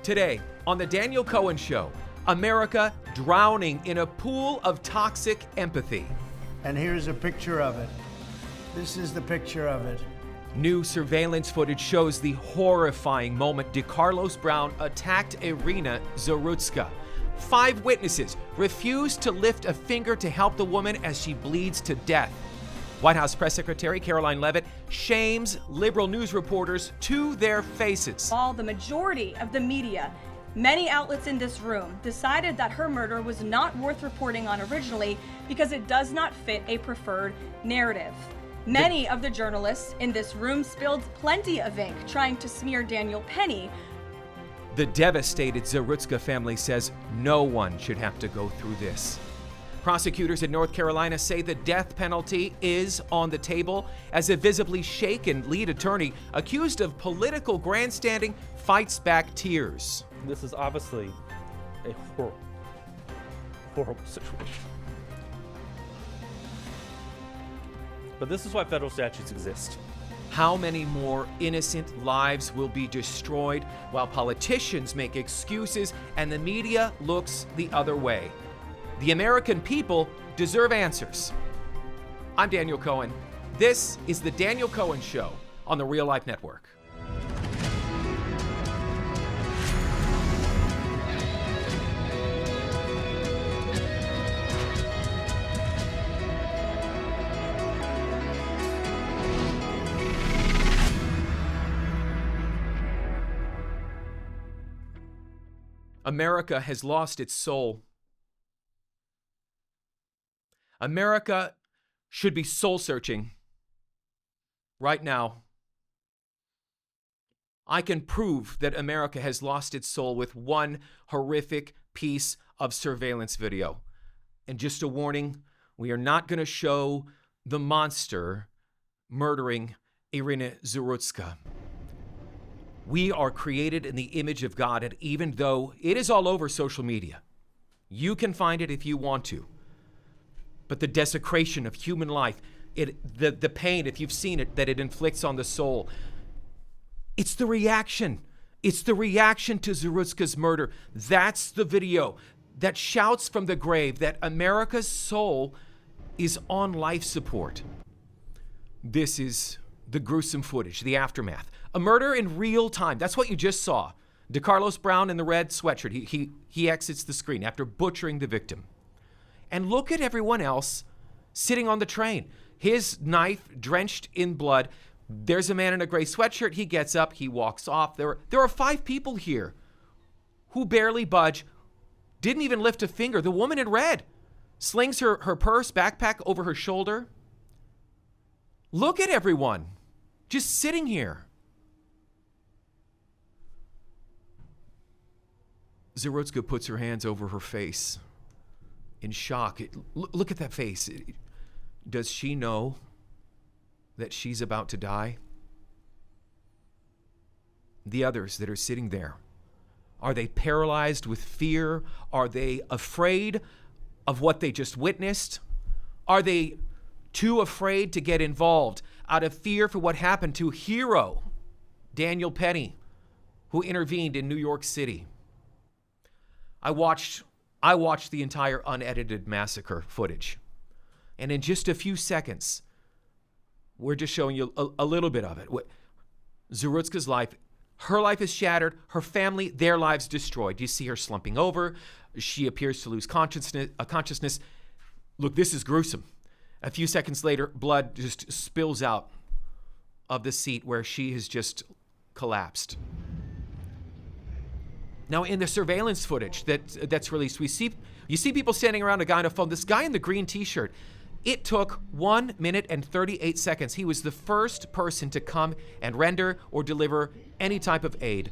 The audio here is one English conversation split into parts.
Today, on The Daniel Cohen Show, America drowning in a pool of toxic empathy. And here's a picture of it. This is the picture of it. New surveillance footage shows the horrifying moment DeCarlos Brown attacked Iryna Zarutska. 5 witnesses refused to lift a finger to help the woman as she bleeds to death. White House Press Secretary Caroline Leavitt shames liberal news reporters to their faces. While the majority of the media, many outlets in this room, decided that her murder was not worth reporting on originally because it does not fit a preferred narrative. Many of the journalists in this room spilled plenty of ink trying to smear Daniel Penny. The devastated Zarutska family says no one should have to go through this. Prosecutors in North Carolina say the death penalty is on the table as a visibly shaken lead attorney accused of political grandstanding fights back tears. This is obviously a horrible situation. But this is why federal statutes exist. How many more innocent lives will be destroyed while politicians make excuses and the media looks the other way? The American people deserve answers. I'm Daniel Cohen. This is The Daniel Cohen Show on the Real Life Network. America has lost its soul. America should be soul searching right now. I can prove that America has lost its soul with one horrific piece of surveillance video. And just a warning, we are not going to show the monster murdering Iryna Zarutska. We are created in the image of God, and even though it is all over social media, you can find it if you want to. But the desecration of human life, the pain, if you've seen it, that it inflicts on the soul, it's the reaction. It's the reaction to Zarutska's murder. That's the video that shouts from the grave that America's soul is on life support. This is the gruesome footage, the aftermath. A murder in real time. That's what you just saw. DeCarlos Brown in the red sweatshirt. He exits the screen after butchering the victim. And look at everyone else sitting on the train. His knife drenched in blood. There's a man in a gray sweatshirt. He gets up. He walks off. There are 5 people here who barely budge, didn't even lift a finger. The woman in red slings her purse, backpack over her shoulder. Look at everyone just sitting here. Zarutska puts her hands over her face in shock. Look at that face. Does she know that she's about to die? The others that are sitting there, are they paralyzed with fear? Are they afraid of what they just witnessed? Are they too afraid to get involved out of fear for what happened to hero Daniel Penny, who intervened in New York City? I watched the entire unedited massacre footage. And in just a few seconds, we're just showing you a little bit of it. Zarutska's life, her life is shattered. Her family, their lives destroyed. You see her slumping over. She appears to lose consciousness. Look, this is gruesome. A few seconds later, blood just spills out of the seat where she has just collapsed. Now, in the surveillance footage that's released, you see people standing around a guy on a phone. This guy in the green t-shirt, it took 1 minute and 38 seconds. He was the first person to come and render or deliver any type of aid.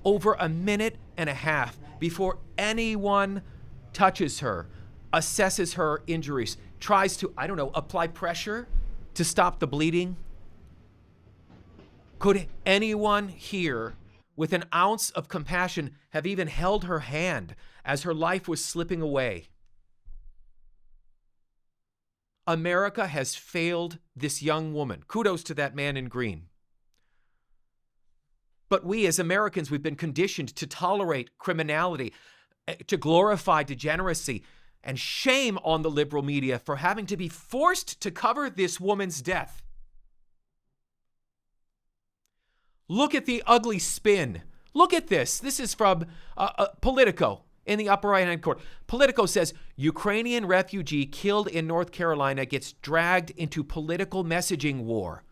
Over a minute and a half before anyone touches her, assesses her injuries, tries to, apply pressure to stop the bleeding. Could anyone here with an ounce of compassion have even held her hand as her life was slipping away? America has failed this young woman. Kudos to that man in green. But we as Americans, we've been conditioned to tolerate criminality, to glorify degeneracy, and shame on the liberal media for having to be forced to cover this woman's death. Look at the ugly spin. Look at this. This is from Politico in the upper right-hand corner. Politico says, Ukrainian refugee killed in North Carolina gets dragged into political messaging war.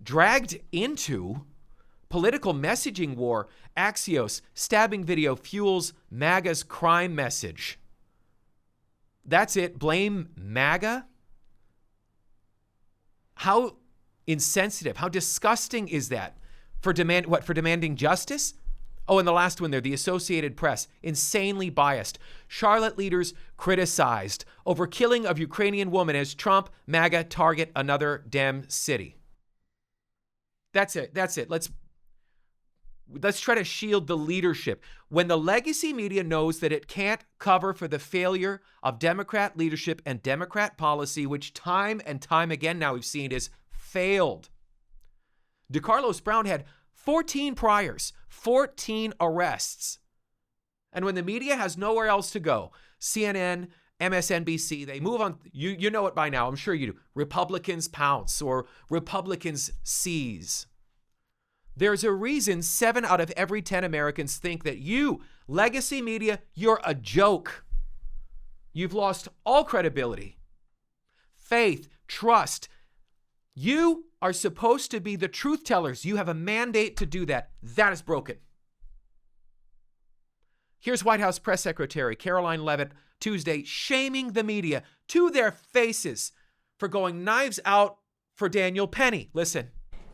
Dragged into political messaging war. Axios, stabbing video fuels MAGA's crime message. That's it. Blame MAGA? How insensitive, how disgusting is that? For demanding justice? Oh, and the last one there, the Associated Press, insanely biased. Charlotte leaders criticized over killing of Ukrainian woman as Trump, MAGA target another Dem city. That's it. Let's try to shield the leadership. When the legacy media knows that it can't cover for the failure of Democrat leadership and Democrat policy, which time and time again now we've seen is failed. DeCarlos Brown had 14 priors, 14 arrests. And when the media has nowhere else to go, CNN, MSNBC, they move on. You know it by now. I'm sure you do. Republicans pounce or Republicans seize. There's a reason 7 out of every 10 Americans think that you, legacy media, you're a joke. You've lost all credibility, faith, trust. You are supposed to be the truth tellers. You have a mandate to do that. That is broken. Here's White House Press Secretary Caroline Leavitt Tuesday shaming the media to their faces for going knives out for Daniel Penny. Listen.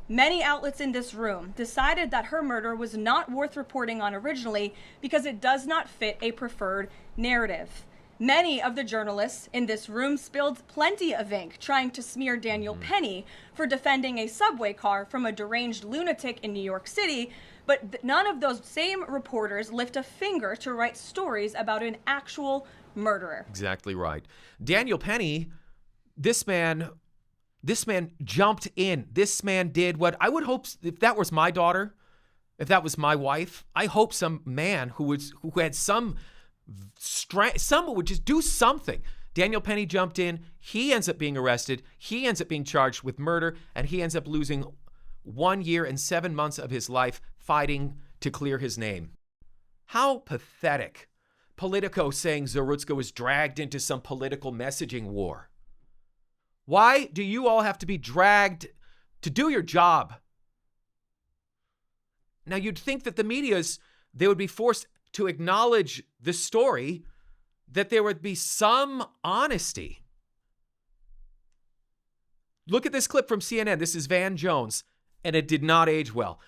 Many outlets in this room decided that her murder was not worth reporting on originally because it does not fit a preferred narrative. Many of the journalists in this room spilled plenty of ink trying to smear Daniel Penny for defending a subway car from a deranged lunatic in New York City, but none of those same reporters lift a finger to write stories about an actual murderer. Exactly right. Daniel Penny, this man jumped in. This man did what I would hope, if that was my daughter, if that was my wife, I hope some man who had some strength, someone would just do something. Daniel Penny jumped in. He ends up being arrested. He ends up being charged with murder, and he ends up losing 1 year and 7 months of his life fighting to clear his name. How pathetic. Politico saying Zarutska was dragged into some political messaging war. Why do you all have to be dragged to do your job? Now, you'd think that the media's, they would be forced to acknowledge the story, that there would be some honesty. Look at this clip from CNN. This is Van Jones, and it did not age well.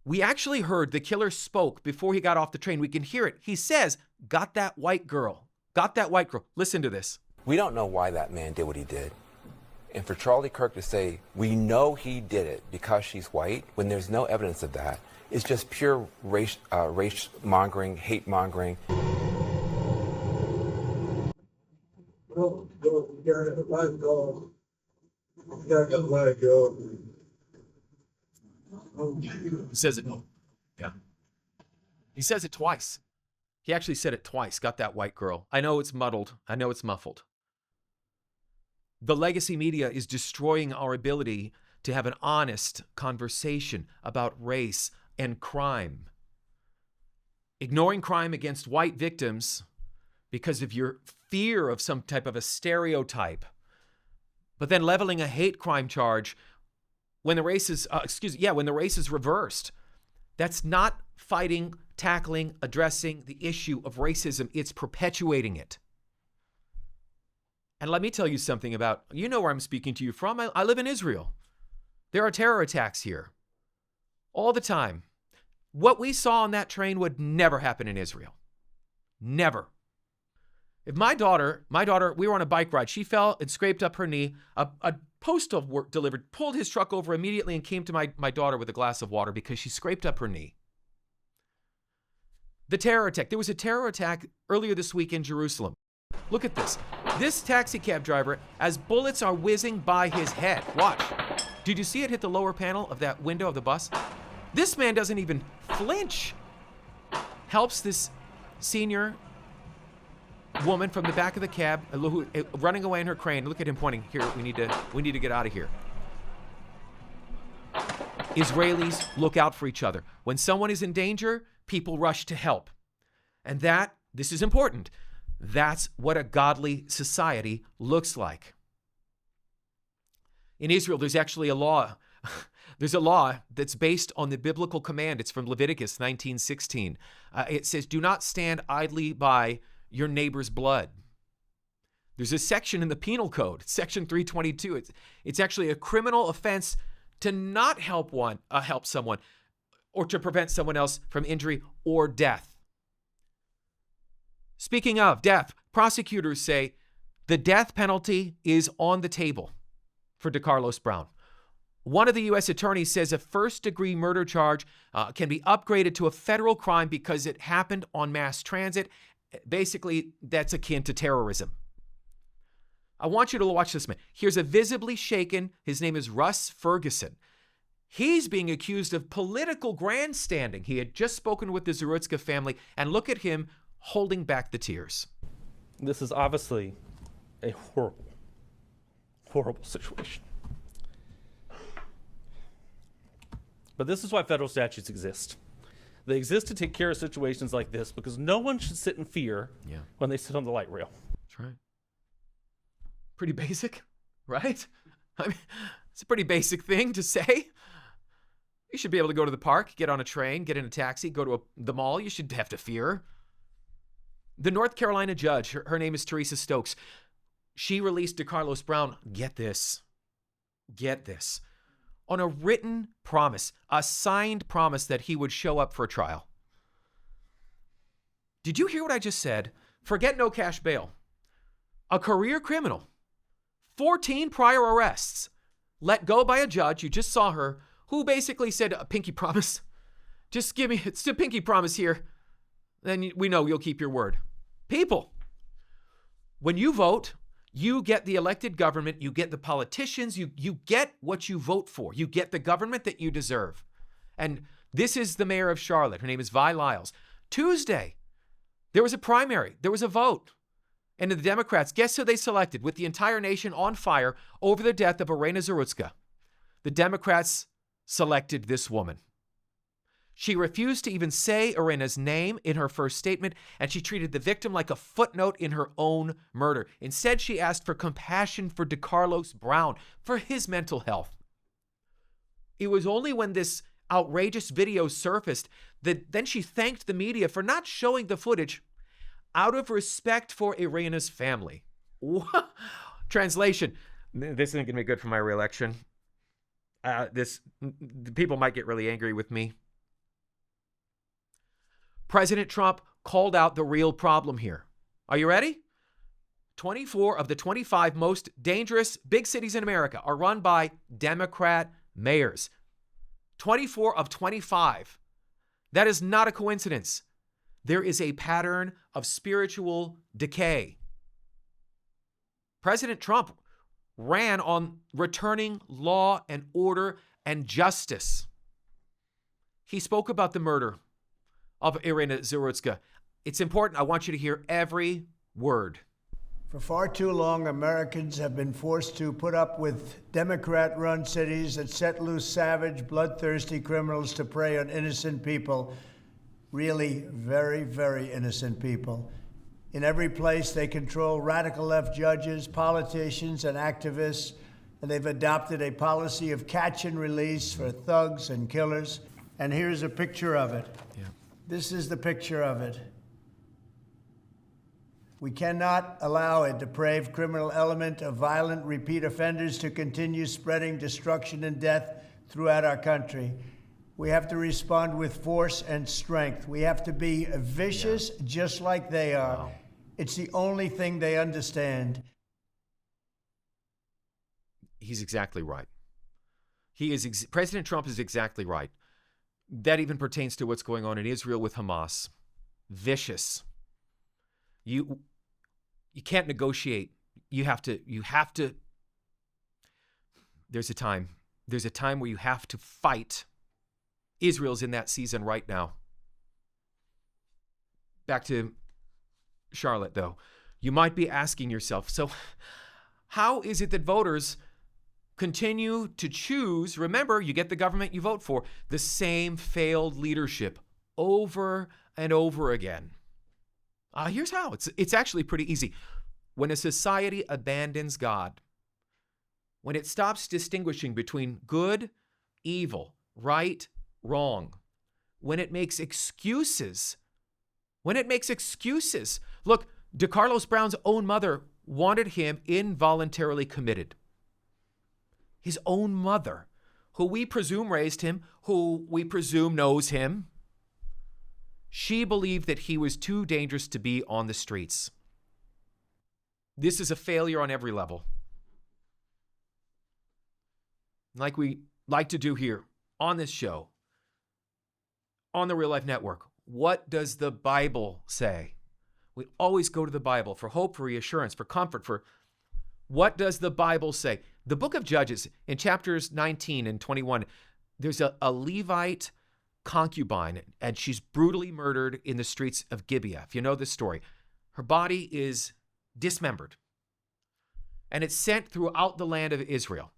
We actually heard the killer spoke before he got off the train. We can hear it. He says, got that white girl. Got that white girl. Listen to this. We don't know why that man did what he did. And for Charlie Kirk to say, we know he did it because she's white, when there's no evidence of that, it's just pure race mongering, hate mongering. Go, you gotta let it go. You gotta let it go. He says it. Yeah. He says it twice. He actually said it twice. Got that white girl. I know it's muddled. I know it's muffled. The legacy media is destroying our ability to have an honest conversation about race and crime. Ignoring crime against white victims because of your fear of some type of a stereotype, but then leveling a hate crime charge when the race is, when the race is reversed. That's not fighting, tackling, addressing the issue of racism. It's perpetuating it. And let me tell you something about, you know where I'm speaking to you from. I live in Israel. There are terror attacks here all the time. What we saw on that train would never happen in Israel. Never. If my daughter, we were on a bike ride. She fell and scraped up her knee. A postal work delivered, pulled his truck over immediately and came to my daughter with a glass of water because she scraped up her knee. The terror attack. There was a terror attack earlier this week in Jerusalem. Look at this. This taxi cab driver, as bullets are whizzing by his head. Watch. Did you see it hit the lower panel of that window of the bus? This man doesn't even flinch. Helps this senior woman from the back of the cab, running away in her crane. Look at him pointing. Here, we need to get out of here. Israelis look out for each other. When someone is in danger, people rush to help. And this is important. That's what a godly society looks like. In Israel, there's actually a law. There's a law that's based on the biblical command. It's from Leviticus 19:16. It says, do not stand idly by your neighbor's blood. There's a section in the penal code, section 322. It's actually a criminal offense to not help someone or to prevent someone else from injury or death. Speaking of death, prosecutors say the death penalty is on the table for DeCarlos Brown. One of the U.S. attorneys says a first-degree murder charge can be upgraded to a federal crime because it happened on mass transit. Basically, that's akin to terrorism. I want you to watch this man. Here's a visibly shaken, his name is Russ Ferguson. He's being accused of political grandstanding. He had just spoken with the Zarutska family, and look at him holding back the tears. This is obviously a horrible, horrible situation. But this is why federal statutes exist. They exist to take care of situations like this because no one should sit in fear when they sit on the light rail. That's right. Pretty basic, right? I mean, it's a pretty basic thing to say. You should be able to go to the park, get on a train, get in a taxi, go to the mall. You shouldn't have to fear. The North Carolina judge, her name is Teresa Stokes. She released DeCarlos Brown, get this, on a written promise, a signed promise that he would show up for a trial. Did you hear what I just said? Forget no cash bail. A career criminal, 14 prior arrests, let go by a judge, you just saw her, who basically said, a pinky promise. Just give me, it's a pinky promise here. Then we know you'll keep your word. People, when you vote, you get the elected government, you get the politicians, you get what you vote for. You get the government that you deserve. And this is the mayor of Charlotte. Her name is Vi Lyles. Tuesday, there was a primary. There was a vote. And the Democrats, guess who they selected with the entire nation on fire over the death of Iryna Zarutska? The Democrats selected this woman. She refused to even say Iryna's name in her first statement, and she treated the victim like a footnote in her own murder. Instead, she asked for compassion for DeCarlos Brown, for his mental health. It was only when this outrageous video surfaced that then she thanked the media for not showing the footage out of respect for Iryna's family. Translation, this isn't going to be good for my reelection. People might get really angry with me. President Trump called out the real problem here. Are you ready? 24 of the 25 most dangerous big cities in America are run by Democrat mayors. 24 of 25. That is not a coincidence. There is a pattern of spiritual decay. President Trump ran on returning law and order and justice. He spoke about the murder of Iryna Zarutska. It's important. I want you to hear every word. For far too long, Americans have been forced to put up with Democrat-run cities that set loose savage, bloodthirsty criminals to prey on innocent people. Really very, very innocent people. In every place, they control radical left judges, politicians, and activists, and they've adopted a policy of catch and release for thugs and killers. And here's a picture of it. Yeah. This is the picture of it. We cannot allow a depraved criminal element of violent repeat offenders to continue spreading destruction and death throughout our country. We have to respond with force and strength. We have to be vicious just like they are. Wow. It's the only thing they understand. He's exactly right. President Trump is exactly right. That even pertains to what's going on in Israel with Hamas. Vicious. You can't negotiate. You have to. There's a time where you have to fight Israel's in that season right now. Back to Charlotte, though. You might be asking yourself, so how is it that voters continue to choose, remember, you get the government you vote for, the same failed leadership over and over again? Here's how. It's actually pretty easy. When a society abandons God, when it stops distinguishing between good, evil, right, wrong, when it makes excuses, look, DeCarlos Brown's own mother wanted him involuntarily committed. His own mother, who we presume raised him, who we presume knows him, she believed that he was too dangerous to be on the streets. This is a failure on every level. Like we like to do here on this show, on the Real Life Network. What does the Bible say? We always go to the Bible for hope, for reassurance, for comfort, for what does the Bible say? The book of Judges, in chapters 19 and 21, there's a Levite concubine, and she's brutally murdered in the streets of Gibeah. If you know this story, her body is dismembered, and it's sent throughout the land of Israel.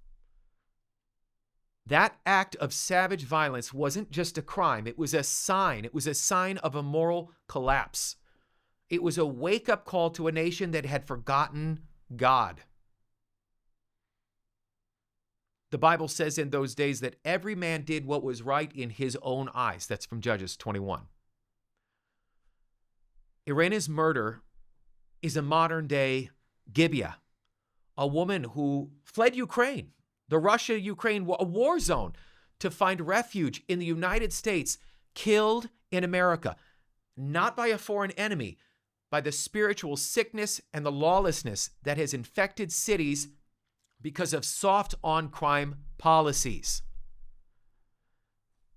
That act of savage violence wasn't just a crime. It was a sign. It was a sign of a moral collapse. It was a wake-up call to a nation that had forgotten God. The Bible says in those days that every man did what was right in his own eyes. That's from Judges 21. Iryna's murder is a modern-day Gibeah, a woman who fled Ukraine, the Russia-Ukraine war zone, to find refuge in the United States, killed in America, not by a foreign enemy, by the spiritual sickness and the lawlessness that has infected cities because of soft on-crime policies.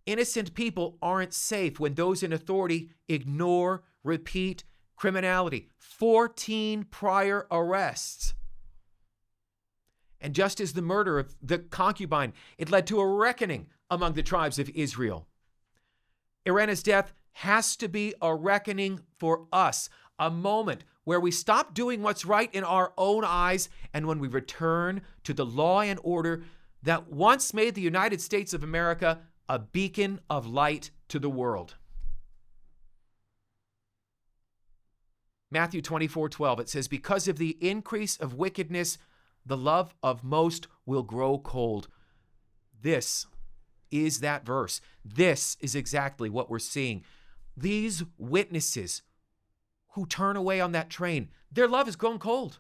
Innocent people aren't safe when those in authority ignore, repeat criminality. 14 prior arrests. And just as the murder of the concubine, it led to a reckoning among the tribes of Israel. Iryna's death has to be a reckoning for us, a moment where we stop doing what's right in our own eyes and when we return to the law and order that once made the United States of America a beacon of light to the world. Matthew 24:12, it says, because of the increase of wickedness, the love of most will grow cold. This is that verse. This is exactly what we're seeing. These witnesses who turn away on that train, their love has grown cold.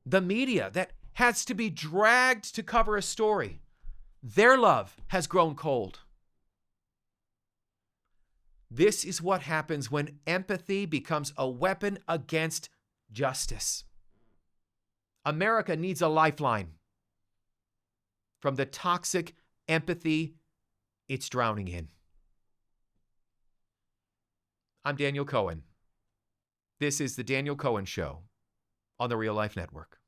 The media that has to be dragged to cover a story, their love has grown cold. This is what happens when empathy becomes a weapon against justice. America needs a lifeline from the toxic empathy it's drowning in. I'm Daniel Cohen. This is The Daniel Cohen Show on the Real Life Network.